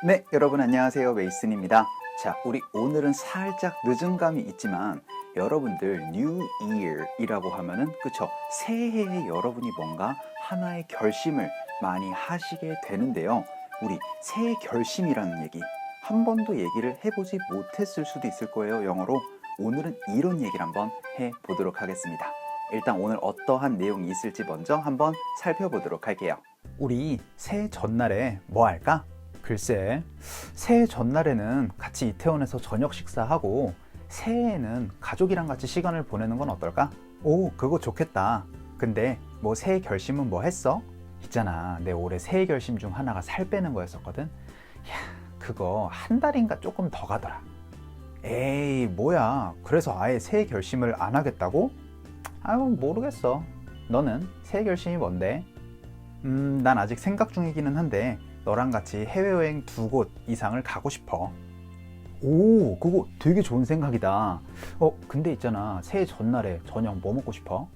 네, 여러분 안녕하세요. 메이슨입니다. 자, 우리 오늘은 살짝 늦은 감이 있지만 여러분들 New Year이라고 하면은 그쵸? 새해에 여러분이 뭔가 하나의 결심을 많이 하시게 되는데요. 우리 새해 결심이라는 얘기 한 번도 얘기를 해보지 못했을 수도 있을 거예요. 영어로. 오늘은 이런 얘기를 한번 해보도록 하겠습니다. 일단 오늘 어떠한 내용이 있을지 먼저 한번 살펴보도록 할게요. 우리 새해 전날에 뭐 할까? 글쎄, 새해 전날에는 같이 이태원에서 저녁 식사하고 새해에는 가족이랑 같이 시간을 보내는 건 어떨까? 오, 그거 좋겠다. 근데 뭐 새해 결심은 뭐 했어? 있잖아, 내 올해 새해 결심 중 하나가 살 빼는 거였었거든. 야, 그거 한 달인가 조금 더 가더라. 에이, 뭐야. 그래서 아예 새해 결심을 안 하겠다고? 아유, 모르겠어. 너는 새해 결심이 뭔데? 난 아직 생각 중이기는 한데 너랑 같이 해외여행 2곳 이상을 가고 싶어. 오, 그거 되게 좋은 생각이다. 근데 있잖아, 새해 전날에 저녁 뭐 먹고 싶어?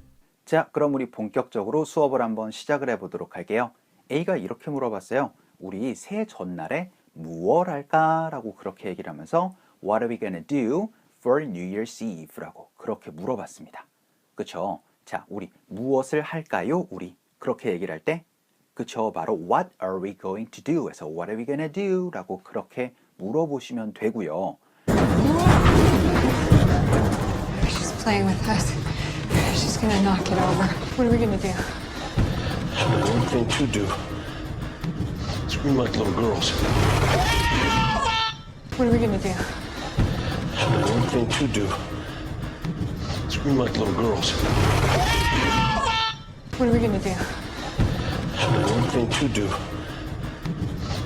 자, 그럼 우리 본격적으로 수업을 한번 시작을 해보도록 할게요. A가 이렇게 물어봤어요. 우리 새해 전날에 무얼 할까? 라고 그렇게 얘기를 하면서 What are we gonna do for New Year's Eve? 라고 그렇게 물어봤습니다. 그쵸? 자, 우리 무엇을 할까요? 우리 그렇게 얘기를 할 때 그쵸, 바로 What are we going to do? 에서 What are we gonna do? 라고 그렇게 물어보시면 되고요. She's playing with us. She's gonna knock it over. What are we gonna do? One thing to do. Scream like little girls. What are we gonna do? One thing to do. Scream like little girls. What are we gonna do? One thing to do.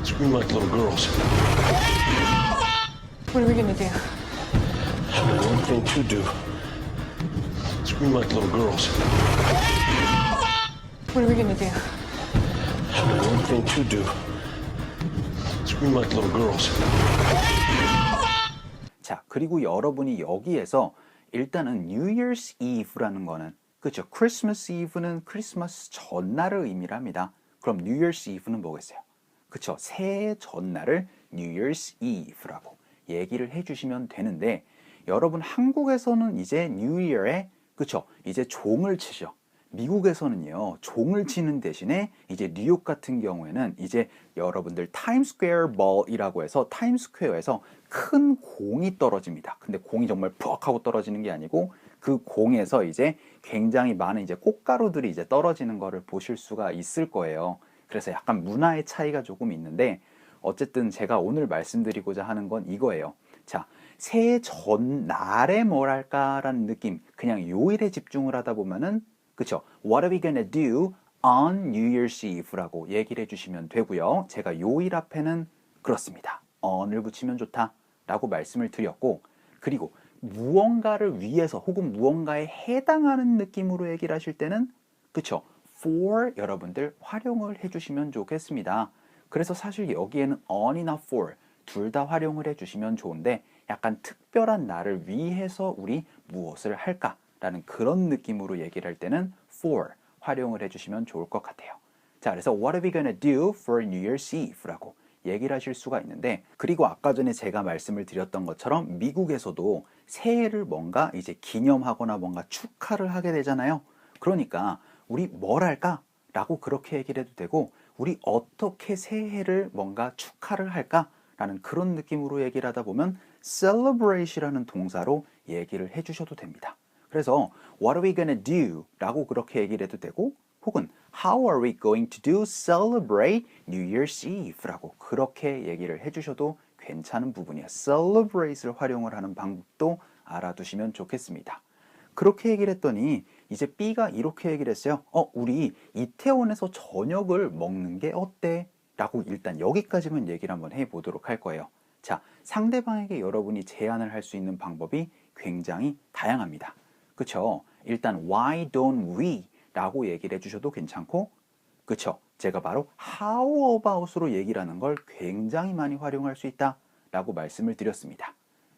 Scream like little girls. What are we gonna do? One thing to do. Scream like little girls. What are we gonna do? One thing to do. Scream like little girls. 자, 그리고 여러분이 여기에서 일단은 New Year's Eve라는 거는 그렇죠. 크리스마스 이브는 크리스마스 전날을 의미를 합니다. 그럼 New Year's Eve는 뭐겠어요? 그렇죠. 새해 전날을 New Year's Eve라고 얘기를 해주시면 되는데 여러분 한국에서는 이제 New Year에 그렇죠. 이제 종을 치죠. 미국에서는요. 종을 치는 대신에 이제 뉴욕 같은 경우에는 이제 여러분들 타임스퀘어 볼이라고 해서 타임스퀘어에서 큰 공이 떨어집니다. 근데 공이 정말 푹 하고 떨어지는 게 아니고 그 공에서 이제 굉장히 많은 이제 꽃가루들이 이제 떨어지는 거를 보실 수가 있을 거예요. 그래서 약간 문화의 차이가 조금 있는데 어쨌든 제가 오늘 말씀드리고자 하는 건 이거예요. 자, 새해 전날에 뭘 할까라는 느낌, 그냥 요일에 집중을 하다 보면은 그쵸? What are we gonna do on New Year's Eve라고 얘기를 해주시면 되고요. 제가 요일 앞에는 그렇습니다. on을 붙이면 좋다라고 말씀을 드렸고 그리고 무언가를 위해서 혹은 무언가에 해당하는 느낌으로 얘기를 하실 때는 그쵸? for 여러분들 활용을 해주시면 좋겠습니다. 그래서 사실 여기에는 on이나 for 둘 다 활용을 해주시면 좋은데 약간 특별한 날을 위해서 우리 무엇을 할까? 라는 그런 느낌으로 얘기를 할 때는 for 활용을 해주시면 좋을 것 같아요. 자, 그래서 What are we gonna do for New Year's Eve? 라고 얘기를 하실 수가 있는데 그리고 아까 전에 제가 말씀을 드렸던 것처럼 미국에서도 새해를 뭔가 이제 기념하거나 뭔가 축하를 하게 되잖아요. 그러니까 우리 뭘 할까? 라고 그렇게 얘기를 해도 되고 우리 어떻게 새해를 뭔가 축하를 할까? 라는 그런 느낌으로 얘기를 하다 보면 celebrate이라는 동사로 얘기를 해주셔도 됩니다. 그래서 What are we gonna do? 라고 그렇게 얘기를 해도 되고 혹은 How are we going to do celebrate New Year's Eve? 라고 그렇게 얘기를 해주셔도 괜찮은 부분이에요. celebrate를 활용을 하는 방법도 알아두시면 좋겠습니다. 그렇게 얘기를 했더니 이제 B가 이렇게 얘기를 했어요. 우리 이태원에서 저녁을 먹는 게 어때? 라고 일단 여기까지만 얘기를 한번 해보도록 할 거예요. 자, 상대방에게 여러분이 제안을 할 수 있는 방법이 굉장히 다양합니다. 그쵸? 일단 why don't we? 라고 얘기를 해주셔도 괜찮고 그쵸? 제가 바로 how about으로 얘기를 하는 걸 굉장히 많이 활용할 수 있다 라고 말씀을 드렸습니다.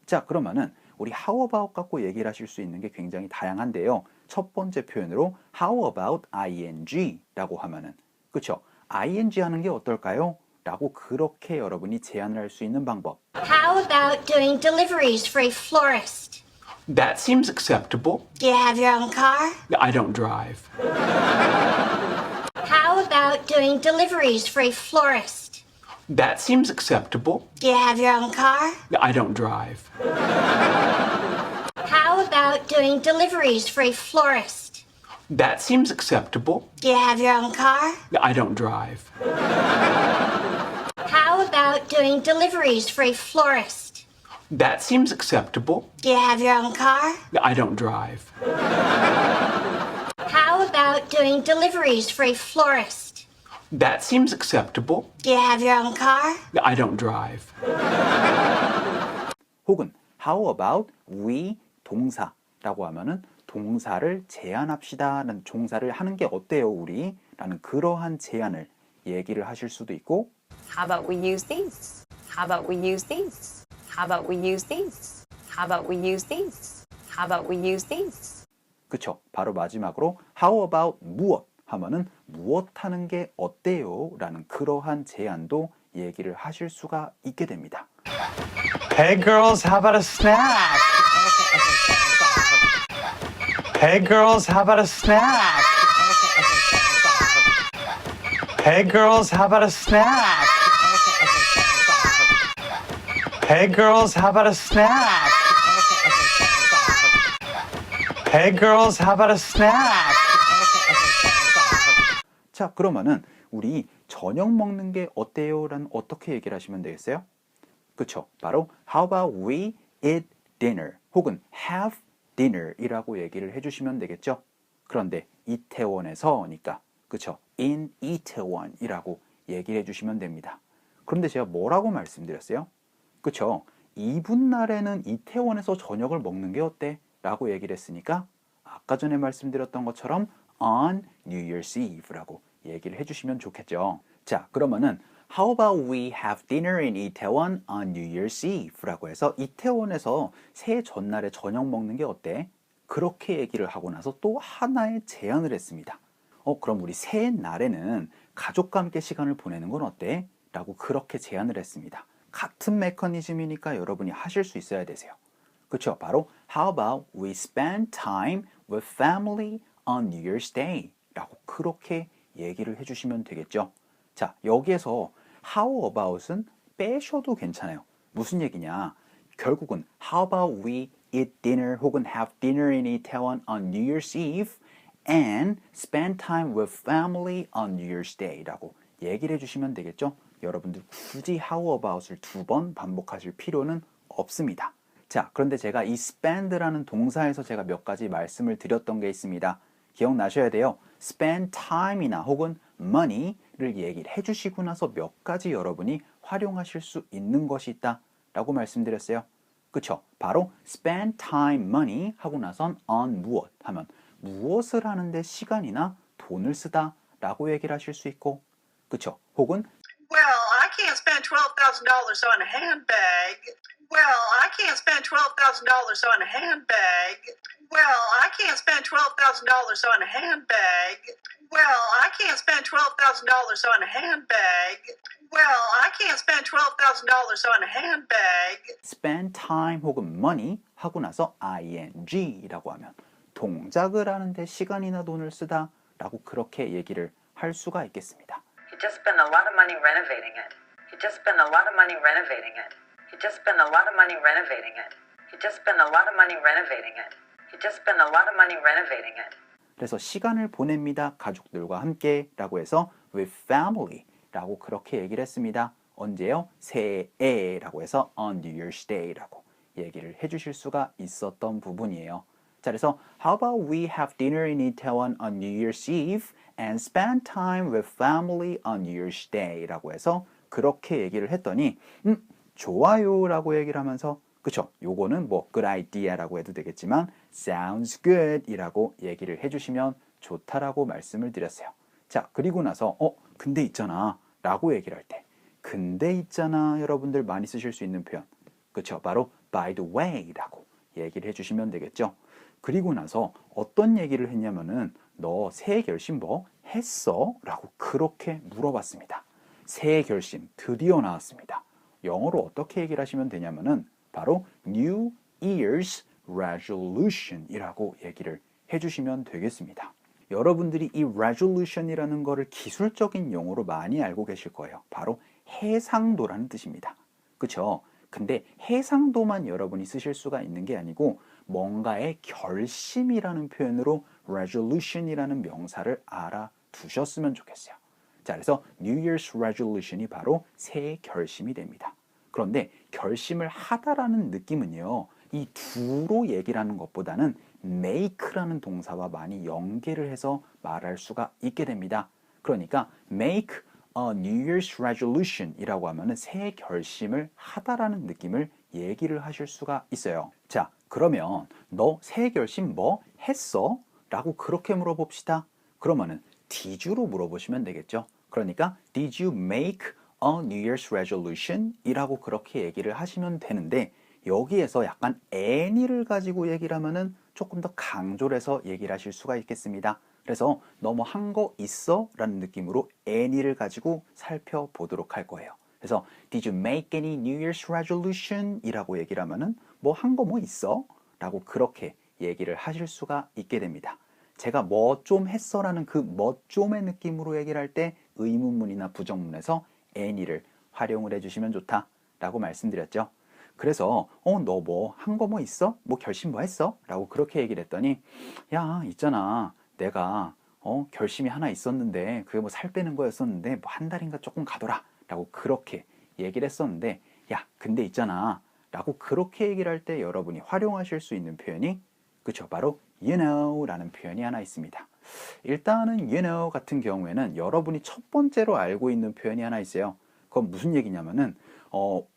자, 그러면은 우리 how about 갖고 얘기를 하실 수 있는 게 굉장히 다양한데요. 첫 번째 표현으로 how about ing 라고 하면은 그쵸? ing 하는 게 어떨까요? 라고 그렇게 여러분이 제안을 할 수 있는 방법. How about doing deliveries for a florist? That seems acceptable. Do you have your own car? I don't drive. How about doing deliveries for a florist? That seems acceptable. Do you have your own car? I don't drive. How about doing deliveries for a florist? That seems acceptable. Do you have your own car? I don't drive. How about doing deliveries for a florist? That seems acceptable. Do you have your own car? I don't drive. How about doing deliveries for a florist? That seems acceptable. Do you have your own car? I don't drive. 혹은 how about we 동사라고 하면은 동사를 제안합시다라는 종사를 하는 게 어때요 우리? 라는 그러한 제안을 얘기를 하실 수도 있고 How about we use these? How about we use these? How about we use these? How about we use these? How about we use these? 그쵸? 바로 마지막으로 how about 무엇 하면은 무엇 하는 게 어때요? 라는 그러한 제안도 얘기를 하실 수가 있게 됩니다. Hey girls, how about a snack? Hey girls, how about a snack? Hey girls, how about a snack? Hey girls, how about a snack? Hey girls, how about a snack? 자, 그러면은 우리 저녁 먹는 게 어때요? 라는 어떻게 얘기를 하시면 되겠어요? 그쵸? 바로 how about we eat dinner 혹은 have dinner 이라고 얘기를 해주시면 되겠죠? 그런데 이태원에서니까 그쵸? in 이태원 이라고 얘기를 해주시면 됩니다. 그런데 제가 뭐라고 말씀드렸어요? 그쵸? 이분 날에는 이태원에서 저녁을 먹는 게 어때? 라고 얘기를 했으니까 아까 전에 말씀드렸던 것처럼 on New Year's Eve라고 얘기를 해주시면 좋겠죠. 자, 그러면은 How about we have dinner in Itaewon on New Year's Eve라고 해서 이태원에서 새해 전날에 저녁 먹는 게 어때? 그렇게 얘기를 하고 나서 또 하나의 제안을 했습니다. 그럼 우리 새해 날에는 가족과 함께 시간을 보내는 건 어때? 라고 그렇게 제안을 했습니다. 같은 메커니즘이니까 여러분이 하실 수 있어야 되세요. 그렇죠? 바로 How about we spend time with family on New Year's Day? 라고 그렇게 얘기를 해주시면 되겠죠. 자, 여기에서 How about은 빼셔도 괜찮아요. 무슨 얘기냐? 결국은 How about we eat dinner 혹은 have dinner in Itaewon on New Year's Eve and spend time with family on New Year's Day 라고 얘기를 해주시면 되겠죠. 여러분들 굳이 How about을 2번 반복하실 필요는 없습니다. 자, 그런데 제가 이 spend라는 동사에서 제가 몇 가지 말씀을 드렸던 게 있습니다. 기억나셔야 돼요. spend time이나 혹은 money를 얘기를 해주시고 나서 몇 가지 여러분이 활용하실 수 있는 것이 있다 라고 말씀드렸어요. 그쵸? 바로 spend time money 하고 나선 on 무엇 하면 무엇을 하는데 시간이나 돈을 쓰다 라고 얘기를 하실 수 있고 그쵸? 혹은 Well, I can't spend $12,000 on a handbag. Well, I can't spend $12,000 on a handbag. Well, I can't spend $12,000 on a handbag. Well, I can't spend $12,000 on a handbag. Well, I can't spend $12,000 on a handbag. spend time 혹은 money 하고 나서 ing라고 하면 동작을 하는데 시간이나 돈을 쓰다 라고 그렇게 얘기를 할 수가 있겠습니다. He just spent a lot of money renovating it. He just spent a lot of money renovating it. He just spent a lot of money renovating it. He just spent a lot of money renovating it. He just spent a lot of money renovating it. 그래서 시간을 보냅니다. 가족들과 함께 라고 해서 with family 라고 그렇게 얘기를 했습니다. 언제요? 새해에 라고 해서 on New Year's Day 라고 얘기를 해주실 수가 있었던 부분이에요. 자, 그래서 How about we have dinner in Itaewon on New Year's Eve and spend time with family on New Year's Day 라고 해서 그렇게 얘기를 했더니 좋아요 라고 얘기를 하면서 그쵸? 요거는 뭐 good idea 라고 해도 되겠지만 sounds good 이라고 얘기를 해주시면 좋다라고 말씀을 드렸어요. 자, 그리고 나서 근데 있잖아 라고 얘기를 할 때 근데 있잖아 여러분들 많이 쓰실 수 있는 표현 그쵸? 바로 by the way 라고 얘기를 해주시면 되겠죠. 그리고 나서 어떤 얘기를 했냐면은 너 새해 결심 뭐 했어? 라고 그렇게 물어봤습니다. 새해 결심 드디어 나왔습니다. 영어로 어떻게 얘기를 하시면 되냐면은 바로 New Year's Resolution 이라고 얘기를 해주시면 되겠습니다. 여러분들이 이 resolution이라는 거를 기술적인 용어로 많이 알고 계실 거예요. 바로 해상도라는 뜻입니다. 그쵸? 근데 해상도만 여러분이 쓰실 수가 있는 게 아니고 뭔가의 결심이라는 표현으로 resolution이라는 명사를 알아두셨으면 좋겠어요. 자, 그래서 New Year's Resolution이 바로 새해 결심이 됩니다. 그런데 결심을 하다라는 느낌은요, 이 두로 얘기를 하는 것보다는 make라는 동사와 많이 연계를 해서 말할 수가 있게 됩니다. 그러니까 make a New Year's Resolution 이라고 하면은 새해 결심을 하다라는 느낌을 얘기를 하실 수가 있어요. 자, 그러면 너 새해 결심 뭐 했어? 라고 그렇게 물어봅시다. 그러면은 did you로 물어보시면 되겠죠. 그러니까 did you make a New Year's Resolution? 이라고 그렇게 얘기를 하시면 되는데 여기에서 약간 any를 가지고 얘기를 하면은 조금 더 강조를 해서 얘기를 하실 수가 있겠습니다. 그래서 너 뭐 한 거 있어? 라는 느낌으로 any를 가지고 살펴보도록 할 거예요. 그래서 Did you make any New Year's Resolution? 이라고 얘기를 하면은 뭐 한 거 뭐 있어? 라고 그렇게 얘기를 하실 수가 있게 됩니다. 제가 뭐 좀 했어? 라는 그 뭐 좀의 느낌으로 얘기를 할 때 의문문이나 부정문에서 any를 활용을 해주시면 좋다 라고 말씀드렸죠. 그래서 너 뭐 한 거 뭐 있어? 뭐 결심 뭐 했어? 라고 그렇게 얘기를 했더니 야 있잖아 내가 결심이 하나 있었는데 그게 뭐 살 빼는 거였었는데 뭐 한 달인가 조금 가더라 라고 그렇게 얘기를 했었는데 야 근데 있잖아 라고 그렇게 얘기를 할 때 여러분이 활용하실 수 있는 표현이 그쵸 바로 you know 라는 표현이 하나 있습니다. 일단은 you know 같은 경우에는 여러분이 첫 번째로 알고 있는 표현이 하나 있어요. 그건 무슨 얘기냐면은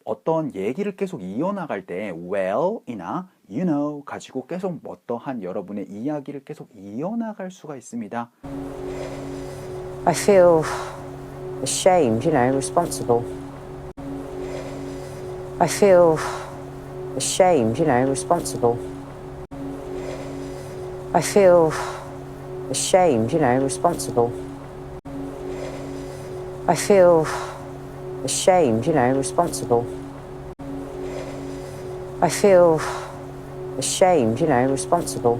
어떤 얘기를 계속 이어나갈 때 well이나 you know 가지고 계속 어떠한 여러분의 이야기를 계속 이어나갈 수가 있습니다. I feel ashamed, responsible. I feel ashamed, responsible. I feel ashamed, responsible. I feel ashamed, responsible. I feel ashamed, responsible.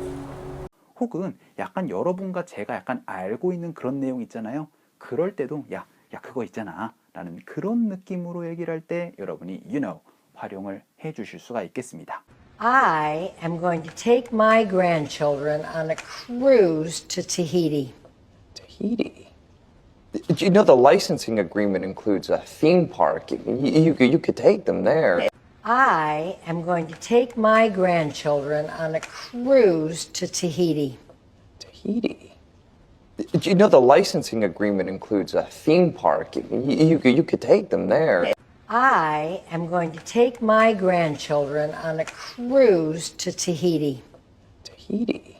혹은 약간 여러분과 제가 약간 알고 있는 그런 내용 있잖아요. 그럴 때도 야 그거 있잖아 라는 그런 느낌으로 얘기를 할 때 여러분이 you know 활용을 해 주실 수가 있겠습니다. I am going to take my grandchildren on a cruise to Tahiti. Tahiti? You know the licensing agreement includes a theme park. You could take them there. I am going to take my grandchildren on a cruise to Tahiti. Tahiti? You know the licensing agreement includes a theme park. You could take them there. I am going to take my grandchildren on a cruise to Tahiti. Tahiti?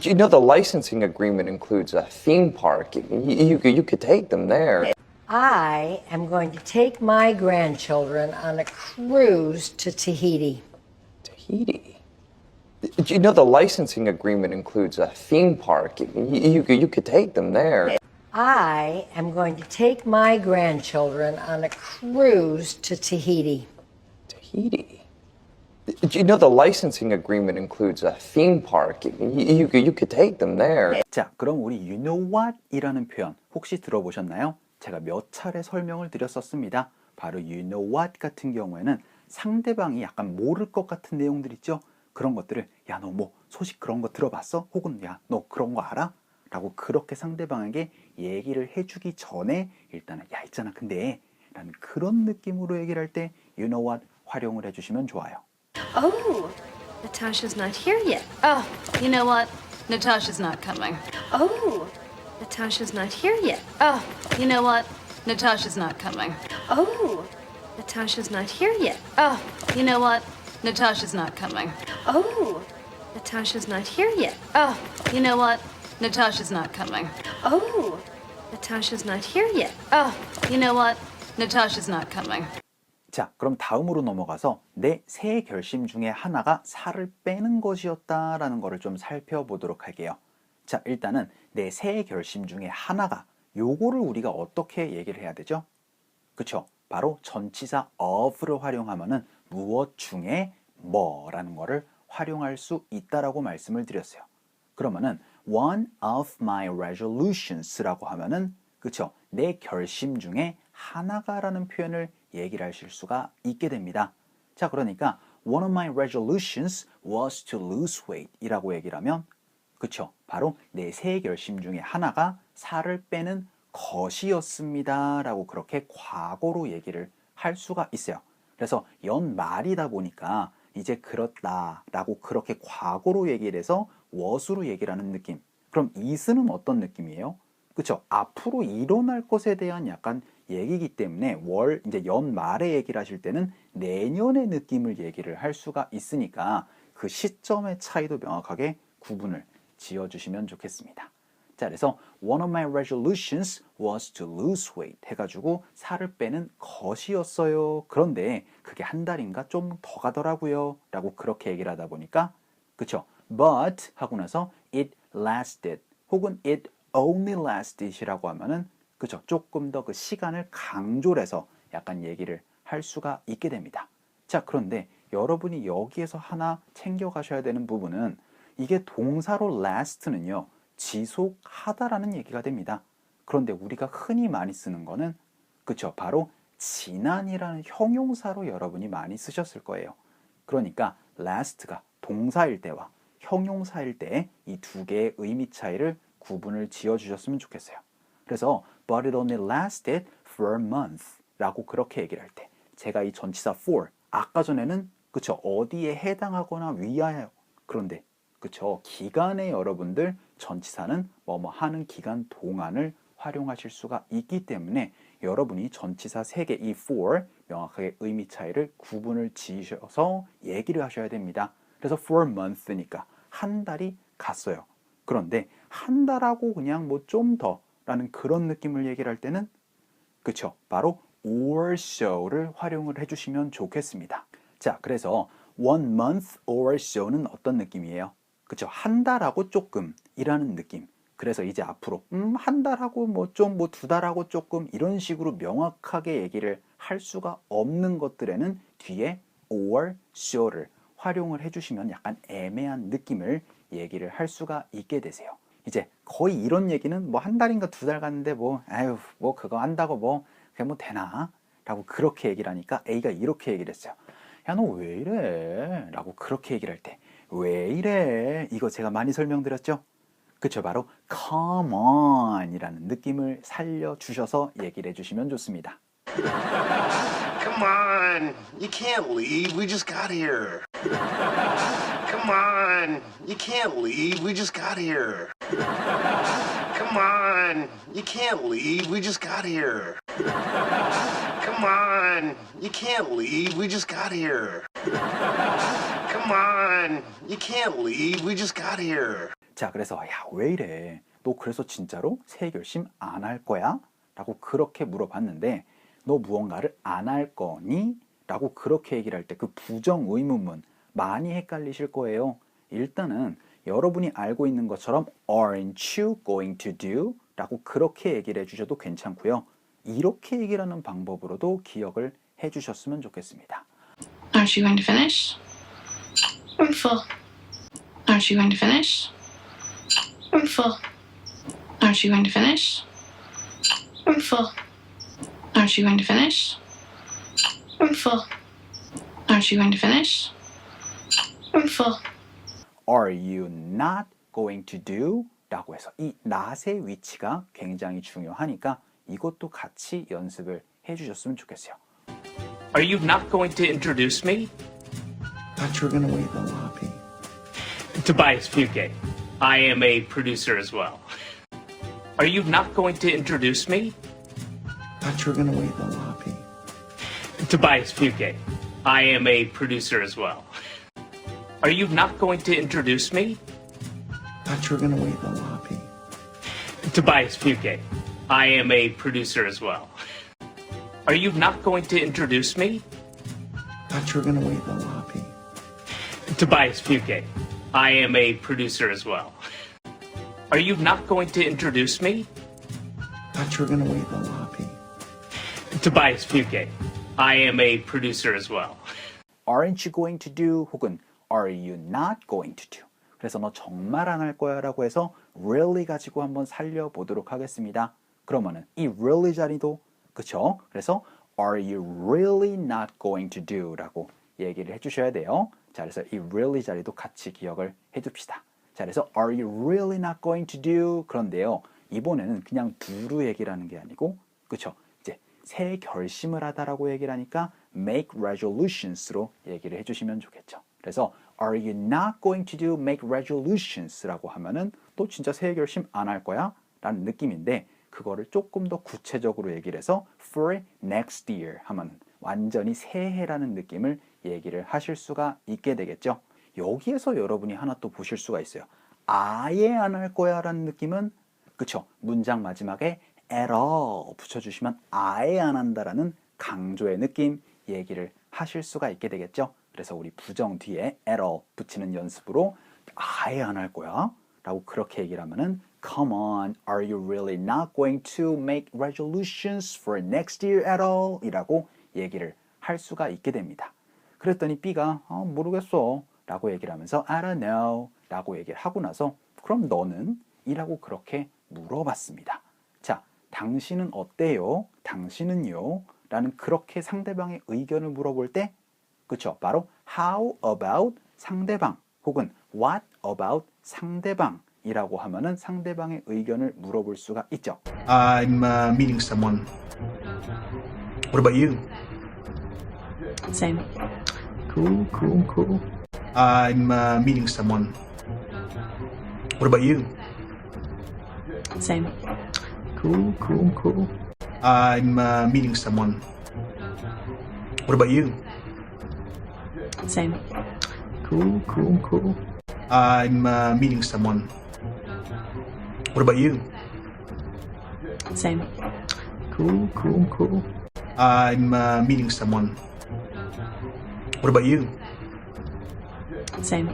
You know the licensing agreement includes a theme park. You could take them there. I am going to take my grandchildren on a cruise to Tahiti. Tahiti? You know the licensing agreement includes a theme park. You could take them there. I am going to take my grandchildren on a cruise to Tahiti. Tahiti? You know the licensing agreement includes a theme park. You could take them there. 자, 그럼 우리 you know what 이라는 표현 혹시 들어보셨나요? 제가 몇 차례 설명을 드렸었습니다. 바로 you know what 같은 경우에는 상대방이 약간 모를 것 같은 내용들 있죠? 그런 것들을 야, 너 뭐 소식 그런 거 들어봤어? 혹은 야, 너 그런 거 알아? 라고 그렇게 상대방에게 얘기를 해주기 전에 일단은 야, 있잖아 근데 라는 그런 느낌으로 얘기를 할 때 you know what 활용을 해주시면 좋아요. Oh, Natasha's not here yet. Oh, you know what? Natasha's not coming. Oh, Natasha's not here yet. Oh, you know what? Natasha's not coming. Oh, Natasha's not here yet. Oh, you know what? Natasha's not coming. Oh, Natasha's not here yet. Oh, you know what? Natasha's not coming. Oh, Natasha's not here yet. Oh, you know what? Natasha's not coming. 자, 그럼 다음으로 넘어가서 내 새해 결심 중에 하나가 살을 빼는 것이었다라는 것을 좀 살펴보도록 할게요. 자, 일단은 내 새해 결심 중에 하나가 요거를 우리가 어떻게 얘기를 해야 되죠? 그쵸? 바로 전치사 of를 활용하면은 무엇 중에 뭐라는 거를 활용할 수 있다라고 말씀을 드렸어요. 그러면은 one of my resolutions라고 하면은 그쵸? 내 결심 중에 하나가라는 표현을 얘기를 하실 수가 있게 됩니다. 자, 그러니까 one of my resolutions was to lose weight 이라고 얘기를 하면 그쵸? 바로 내 새 결심 중에 하나가 살을 빼는 것이었습니다 라고 그렇게 과거로 얘기를 할 수가 있어요. 그래서 연말이다 보니까 이제 그렇다 라고 그렇게 과거로 얘기를 해서 was로 얘기를 하는 느낌. 그럼 is는 어떤 느낌이에요? 그쵸? 앞으로 일어날 것에 대한 약간 얘기이기 때문에 이제 연말에 얘기를 하실 때는 내년의 느낌을 얘기를 할 수가 있으니까 그 시점의 차이도 명확하게 구분을 지어주시면 좋겠습니다. 자, 그래서 one of my resolutions was to lose weight 해가지고 살을 빼는 것이었어요. 그런데 그게 한 달인가 좀 더 가더라고요. 라고 그렇게 얘기를 하다 보니까 그쵸? But 하고 나서 it lasted 혹은 it only lasted 이라고 하면은 그쵸? 조금 더 그 시간을 강조를 해서 약간 얘기를 할 수가 있게 됩니다. 자, 그런데 여러분이 여기에서 하나 챙겨가셔야 되는 부분은 이게 동사로 last는요. 지속하다라는 얘기가 됩니다. 그런데 우리가 흔히 많이 쓰는 거는 그쵸? 바로 지난이라는 형용사로 여러분이 많이 쓰셨을 거예요. 그러니까 last가 동사일 때와 형용사일 때 이 두 개의 의미 차이를 구분을 지어주셨으면 좋겠어요. 그래서 but it only lasted for a month 라고 그렇게 얘기를 할 때 제가 이 전치사 for 아까 전에는 그쵸? 어디에 해당하거나 위하여 그런데 그쵸? 기간에 여러분들 전치사는 뭐뭐 하는 기간 동안을 활용하실 수가 있기 때문에 여러분이 전치사 3개 이 for 명확하게 의미 차이를 구분을 지으셔서 얘기를 하셔야 됩니다. 그래서 for month니까 한 달이 갔어요. 그런데 한 달하고 그냥 뭐 좀 더라는 그런 느낌을 얘기를 할 때는 그쵸? 바로 or so를 활용을 해주시면 좋겠습니다. 자, 그래서 one month or so는 어떤 느낌이에요? 그쵸? 한 달하고 조금 이라는 느낌. 그래서 이제 앞으로 한 달하고 뭐 좀 뭐 두 달하고 조금 이런 식으로 명확하게 얘기를 할 수가 없는 것들에는 뒤에 or so를 활용을 해주시면 약간 애매한 느낌을 얘기를 할 수가 있게 되세요. 이제 거의 이런 얘기는 뭐 한 달인가 두 달 갔는데 뭐 아유 뭐 그거 한다고 뭐 그게 뭐 되나? 라고 그렇게 얘기를 하니까 A가 이렇게 얘기를 했어요. 야, 너 왜 이래? 라고 그렇게 얘기를 할 때 왜 이래? 이거 제가 많이 설명드렸죠? 그쵸? 바로 come on 이라는 느낌을 살려주셔서 얘기를 해주시면 좋습니다. Come on. You can't leave. We just got here. Come on. You can't leave. We just got here. Come on. You can't leave. We just got here. Come on. You can't leave. We just got here. Come on. You can't leave. We just got here. 자, 그래서 야, 왜 이래? 너 그래서 진짜로 새 결심 안 할 거야? 라고 그렇게 물어봤는데 너 무언가를 안 할 거니? 라고 그렇게 얘기를 할 때 그 부정 의문문 많이 헷갈리실 거예요. 일단은 여러분이 알고 있는 것처럼 aren't you going to do? 라고 그렇게 얘기를 해주셔도 괜찮고요. 이렇게 얘기를 하는 방법으로도 기억을 해주셨으면 좋겠습니다. Aren't you going to finish? I'm full. Aren't you going to finish? I'm full. Aren't you going to finish? I'm full. Aren't you going to finish? I'm full. Aren't you going to finish? I'm full. Are you not going to do? 라고 해서 이 not의 위치가 굉장히 중요하니까 이것도 같이 연습을 해주셨으면 좋겠어요. Are you not going to introduce me? Thought you were gonna wait in the lobby. Tobias Fugate. I am a producer as well. Are you not going to introduce me? Thought you were gonna wait in the lobby. Tobias Fugate. I am a producer as well. Are you not going to introduce me? Thought you were gonna wait in the lobby. Tobias Fugate. I am a producer as well. Are you not going to introduce me? Thought you were gonna wait in the lobby. Tobias Fugate. I am a producer as well. Are you not going to introduce me? Thought you were gonna wait in the lobby. Tobias Fugate. I am a producer as well. Aren't you going to do 혹은 Are you not going to do? 그래서 너 정말 안 할 거야 라고 해서 really 가지고 한번 살려보도록 하겠습니다. 그러면은 이 really 자리도 그쵸? 그래서 Are you really not going to do? 라고 얘기를 해주셔야 돼요. 자, 그래서 이 really 자리도 같이 기억을 해둡시다. 자, 그래서 Are you really not going to do? 그런데요, 이번에는 그냥 do로 얘기를 하는 게 아니고, 그쵸? 이제 새 결심을 하다라고 얘기를 하니까 make resolutions로 얘기를 해주시면 좋겠죠. 그래서 Are you not going to do make resolutions라고 하면은 또 진짜 새 결심 안 할 거야? 라는 느낌인데 그거를 조금 더 구체적으로 얘기를 해서 for next year 하면 완전히 새해라는 느낌을 얘기를 하실 수가 있게 되겠죠. 여기에서 여러분이 하나 또 보실 수가 있어요. 아예 안 할 거야 라는 느낌은 그쵸? 문장 마지막에 at all 붙여주시면 아예 안 한다라는 강조의 느낌 얘기를 하실 수가 있게 되겠죠. 그래서 우리 부정 뒤에 at all 붙이는 연습으로 아예 안 할 거야 라고 그렇게 얘기를 하면은 Come on, are you really not going to make resolutions for next year at all? 이라고 얘기를 할 수가 있게 됩니다. 그랬더니 B가 모르겠어 라고 얘기를 하면서 I don't know 라고 얘기를 하고 나서 그럼 너는? 이라고 그렇게 물어봤습니다. 자, 당신은 어때요? 당신은요? 라는 그렇게 상대방의 의견을 물어볼 때 그쵸? 바로 how about 상대방 혹은 what about 상대방 이라고 하면은 상대방의 의견을 물어볼 수가 있죠. I'm meeting someone. What about you? Same. Cool. I'm meeting someone. What about you? Same. Cool. I'm meeting someone. What about you? Same. Cool. I'm meeting someone. What about you? Same. Cool. I'm meeting someone. What about you? Same.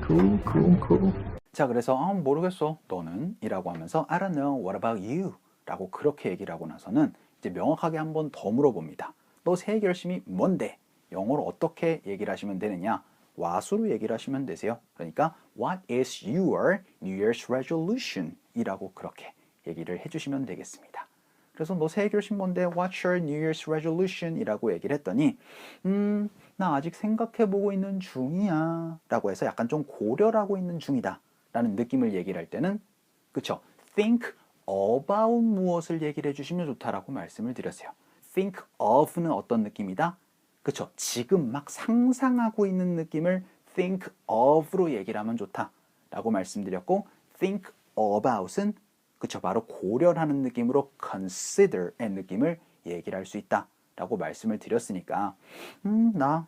Cool. 자, 그래서 모르겠어 너는? 이라고 하면서 I don't know, what about you? 라고 그렇게 얘기를 하고 나서는 이제 명확하게 한 번 더 물어봅니다. 너 새 결심이 뭔데? 영어로 어떻게 얘기를 하시면 되느냐? what으로 얘기를 하시면 되세요. 그러니까 What is your New Year's resolution? 이라고 그렇게 얘기를 해주시면 되겠습니다. 그래서 너 새 결심 뭔데? What's your New Year's resolution? 이라고 얘기를 했더니 나 아직 생각해보고 있는 중이야 라고 해서 약간 좀 고려하고 있는 중이다 라는 느낌을 얘기를 할 때는 그쵸? Think about 무엇을 얘기를 해주시면 좋다라고 말씀을 드렸어요. Think of는 어떤 느낌이다? 그쵸? 지금 막 상상하고 있는 느낌을 think of로 얘기를 하면 좋다라고 말씀드렸고 think about은 그쵸? 바로 고려하는 느낌으로 consider의 느낌을 얘기를 할 수 있다라고 말씀을 드렸으니까 나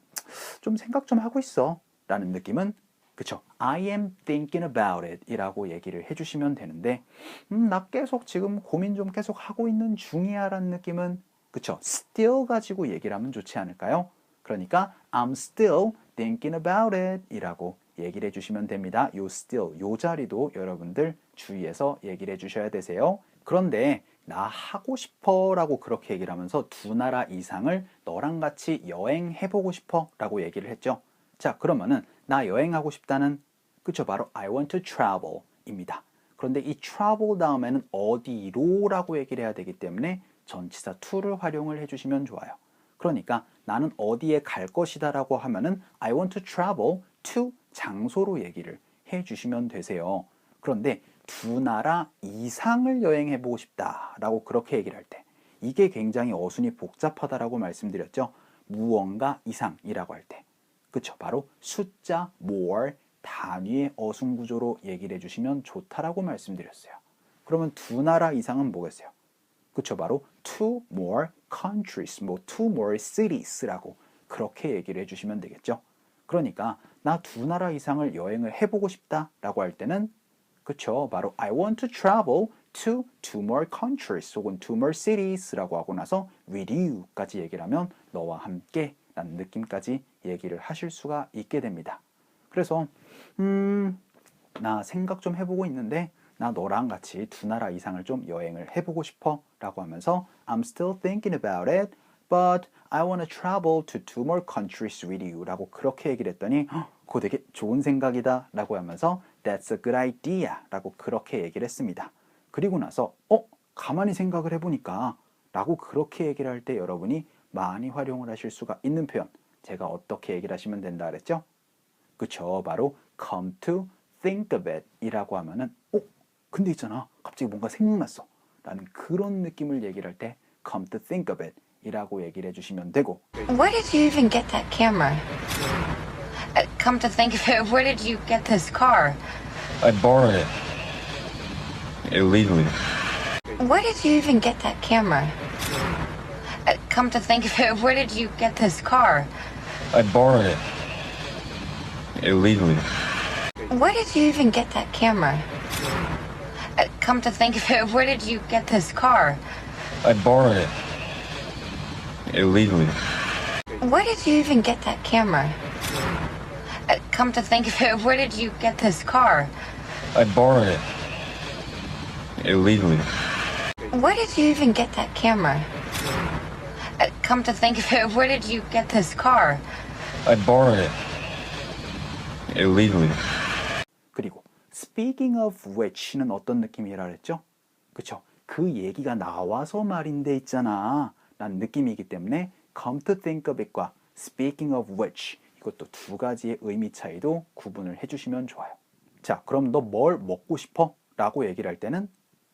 좀 생각 좀 하고 있어 라는 느낌은 그쵸? I am thinking about it 이라고 얘기를 해주시면 되는데 나 계속 지금 고민 좀 계속 하고 있는 중이야 라는 느낌은 그쵸? still 가지고 얘기를 하면 좋지 않을까요? 그러니까 I'm still thinking about it 이라고 얘기를 해주시면 됩니다. 요 still, 요 자리도 여러분들 주의해서 얘기를 해주셔야 되세요. 그런데 나 하고 싶어 라고 그렇게 얘기를 하면서 두 나라 이상을 너랑 같이 여행해보고 싶어 라고 얘기를 했죠. 자, 그러면은 나 여행하고 싶다는 그쵸? 바로 I want to travel 입니다. 그런데 이 travel 다음에는 어디로 라고 얘기를 해야 되기 때문에 전치사 to를 활용을 해주시면 좋아요. 그러니까 나는 어디에 갈 것이다 라고 하면은 I want to travel to 장소로 얘기를 해주시면 되세요. 그런데 두 나라 이상을 여행해보고 싶다 라고 그렇게 얘기를 할 때 이게 굉장히 어순이 복잡하다라고 말씀드렸죠. 무언가 이상이라고 할 때 그쵸? 바로 숫자 more 단위의 어순 구조로 얘기를 해주시면 좋다라고 말씀드렸어요. 그러면 두 나라 이상은 뭐겠어요? 그쵸? 바로 two more countries, two more cities라고 그렇게 얘기를 해주시면 되겠죠. 그러니까 나 두 나라 이상을 여행을 해보고 싶다라고 할 때는 그쵸? 바로 I want to travel to two more countries 혹은 two more cities라고 하고 나서 with you까지 얘기를 하면 너와 함께 라는 느낌까지 얘기를 하실 수가 있게 됩니다. 그래서 나 생각 좀 해보고 있는데 나 너랑 같이 두 나라 이상을 좀 여행을 해보고 싶어 라고 하면서 I'm still thinking about it, but I want to travel to 2 more countries with you 라고 그렇게 얘기를 했더니 그거 되게 좋은 생각이다 라고 하면서 That's a good idea 라고 그렇게 얘기를 했습니다. 그리고 나서 가만히 생각을 해보니까 라고 그렇게 얘기를 할 때 여러분이 많이 활용을 하실 수가 있는 표현, 제가 어떻게 얘기를 하시면 된다 그랬죠? 그쵸, 바로 come to think of it 이라고 하면은 근데 있잖아, 갑자기 뭔가 생각났어 라는 그런 느낌을 얘기를 할 때 come to think of it 이라고 얘기를 해주시면 되고, Where did you even get that camera? Come to think of it, where did you get this car? I borrowed it. Illegally. Where did you even get that camera? Come to think of it, where did you get this car? I borrowed it. Illegally. Where did you even get that camera? Come to think of it, where did you get this car? I borrowed it. Illegally. Where did you even get that camera? Come to think of it, where did you get this car? I borrowed it. Illegally. Where did you even get that camera? Come to think of it, where did you get this car? I borrowed it. Illegally. 그리고 speaking of which는 어떤 느낌이라 그랬죠? 그쵸? 그 얘기가 나와서 말인데 있잖아 라는 느낌이기 때문에 come to think of it과 speaking of which 이것도 두 가지의 의미 차이도 구분을 해주시면 좋아요. 자, 그럼 너 뭘 먹고 싶어? 라고 얘기를 할 때는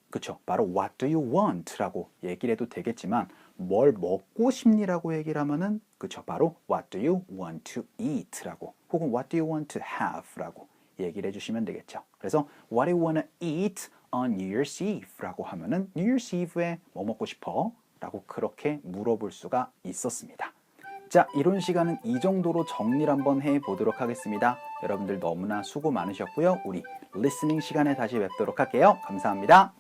그쵸? 바로 what do you want? 라고 얘기를 해도 되겠지만 뭘 먹고 싶니라고 얘기를 하면은 그쵸? 바로 what do you want to eat? 라고 혹은 what do you want to have? 라고 얘기를 해주시면 되겠죠. 그래서 what do you want to eat on New Year's Eve? 라고 하면은 New Year's Eve에 뭐 먹고 싶어? 라고 그렇게 물어볼 수가 있었습니다. 자, 이론 시간은 이 정도로 정리를 한번 해보도록 하겠습니다. 여러분들 너무나 수고 많으셨고요. 우리 리스닝 시간에 다시 뵙도록 할게요. 감사합니다.